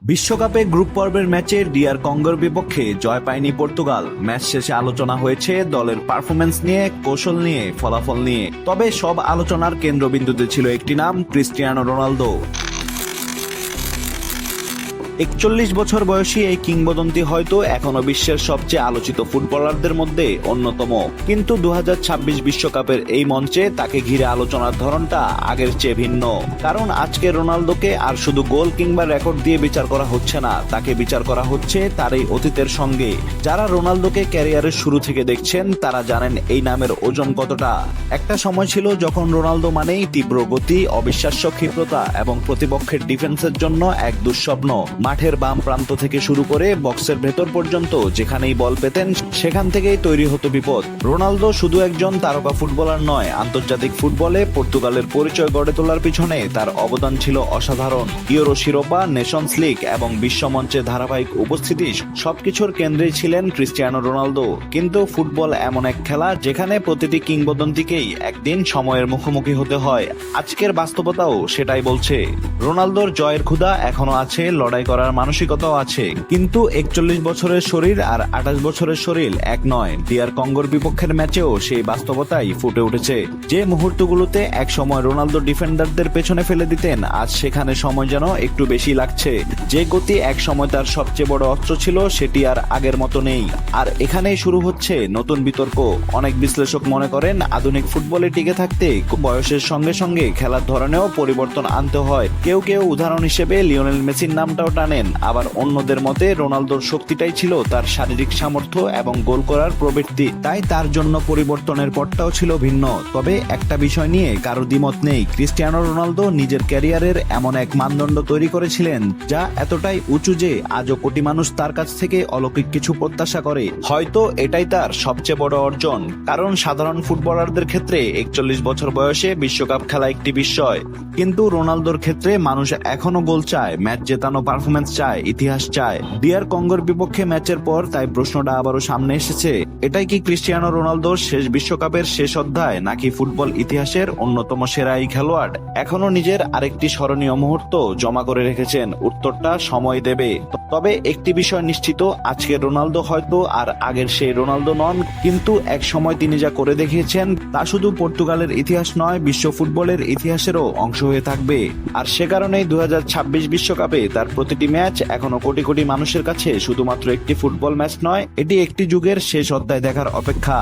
বিশ্বকাপে গ্রুপ পর্বের ম্যাচে ডিআর কঙ্গোর বিপক্ষে জয় পায়নি পর্তুগাল। ম্যাচ শেষে আলোচনা হয়েছে দলের পারফরম্যান্স নিয়ে, কৌশল নিয়ে, ফলাফল নিয়ে। তবে সব আলোচনার কেন্দ্রবিন্দুতে ছিল একটি নাম, ক্রিস্টিয়ানো রোনালদো। 41 বছর বয়সী এই কিংবদন্তি হয়তো এখনো বিশ্বের সবচেয়ে আলোচিত ফুটবলারদের মধ্যে অন্যতম। কিন্তু 2026 বিশ্বকাপের এই মঞ্চে তাকে ঘিরে আলোচনার ধরনটা আগের চেয়ে ভিন্ন। কারণ আজকে রোনালদোকে আর শুধু গোল কিংবা রেকর্ড দিয়ে বিচার করা হচ্ছে না, তাকে বিচার করা হচ্ছে তার এই অতীতের সঙ্গে। যারা রোনালদোকে ক্যারিয়ারের শুরু থেকে দেখছেন তারা জানেন এই নামের ওজন কতটা। একটা সময় ছিল যখন রোনালদো মানেই তীব্র গতি, অবিশ্বাস্য ক্ষিপ্রতা এবং প্রতিপক্ষের ডিফেন্সের জন্য এক দুঃস্বপ্ন। মাঠের বাম প্রান্ত থেকে শুরু করে বক্সের ভেতর পর্যন্ত যেখানেই বল পেতেন সেখান থেকেই তৈরি হতো বিপদ। রোনালদো শুধু একজন তারকা ফুটবলার নয়, আন্তর্জাতিক ফুটবলে পর্তুগালের পরিচয় গড়ে তোলার পিছনে তার অবদান ছিল অসাধারণ। ইউরো শিরোপা, নেশনস লিগ এবং বিশ্বমঞ্চে ধারাবাহিক উপস্থিতি সবকিছুর কেন্দ্রেই ছিলেন ক্রিস্টিয়ানো রোনালদো। কিন্তু ফুটবল এমন এক খেলা যেখানে প্রতিটি কিংবদন্তিকেই একদিন সময়ের মুখোমুখি হতে হয়। আজকের বাস্তবতাও সেটাই বলছে। রোনালদোর জয়ের ক্ষুধা এখনো আছে, লড়াই করার মানসিকতাও আছে, কিন্তু 41 বছরের শরীর আর 28 বছরের শরীর এক নয়। ডিআর কঙ্গোর বিপক্ষের ম্যাচেও সেই বাস্তবতাই ফুটে উঠেছে। যে মুহূর্তগুলোতে এক সময় রোনালদো ডিফেন্ডারদের পেছনে ফেলে দিতেন, আজ সেখানে সময় যেন একটু বেশি লাগছে। যে গতি এক সময় তার সবচেয়ে বড় অস্ত্র ছিল, সেটি আর আগের মতো নেই। আর এখানেই শুরু হচ্ছে নতুন বিতর্ক। অনেক বিশ্লেষক মনে করেন আধুনিক ফুটবলে টিকে থাকতে বয়সের সঙ্গে সঙ্গে খেলার ধরনেও পরিবর্তন আনতে হয়। কেউ কেউ উদাহরণ হিসেবে লিওনেল মেসির নামটাও টানেন। আবার অন্যদের মতে রোনালদোর শক্তিটাই ছিল তার শারীরিক সামর্থ্য এবং গোল করার প্রবৃত্তি, তাই তার জন্য পরিবর্তনের পথটাও ছিল ভিন্ন। তবে একটা বিষয় নিয়ে কারো দ্বিমত নেই, ক্রিস্টিয়ানো রোনালদো নিজের ক্যারিয়ারের এমন এক মানদণ্ড তৈরি করেছিলেন যা এতটাই উঁচু যে আজও কোটি মানুষ তার কাছ থেকে অলৌকিক কিছু প্রত্যাশা করে। হয়তো এটাই তার সবচেয়ে বড় অর্জন। কারণ সাধারণ ফুটবলারদের ক্ষেত্রে 41 বছর বয়সে বিশ্বকাপ খেলা একটি বিস্ময়, কিন্তু রোনালদোর ক্ষেত্রে মানুষ এখনো গোল চায়, ম্যাচ জেতানো পারফরমেন্স চায়, ইতিহাস চায়। ডিআর কঙ্গোর বিপক্ষে ম্যাচের পর তাই প্রশ্নটা আবারও সামনে এসেছে, এটাই কি ক্রিস্টিয়ানো রোনালদোর শেষ বিশ্বকাপের শেষ অধ্যায়, নাকি ফুটবল ইতিহাসের অন্যতম সেরা এই খেলোয়াড় এখনো নিজের আরেকটি স্মরণীয় মুহূর্ত জমা করে রেখেছেন? উত্তরটা সময় দেবে। তবে একটি বিষয় নিশ্চিত, আজকের রোনালদো হয়তো আর আগের সেই রোনালদো নন, কিন্তু এক সময় তিনি যা করে দেখিয়েছেন তা শুধু পর্তুগালের ইতিহাস নয়, বিশ্ব ফুটবলের ইতিহাসেরও অংশ হয়ে থাকবে। আর সে কারণেই 2026 বিশ্বকাপে তার প্রতিটি ম্যাচ এখনো কোটি কোটি মানুষের কাছে শুধুমাত্র একটি ফুটবল ম্যাচ নয়, এটি একটি যুগের শেষ অধ্যায় দেখার অপেক্ষা।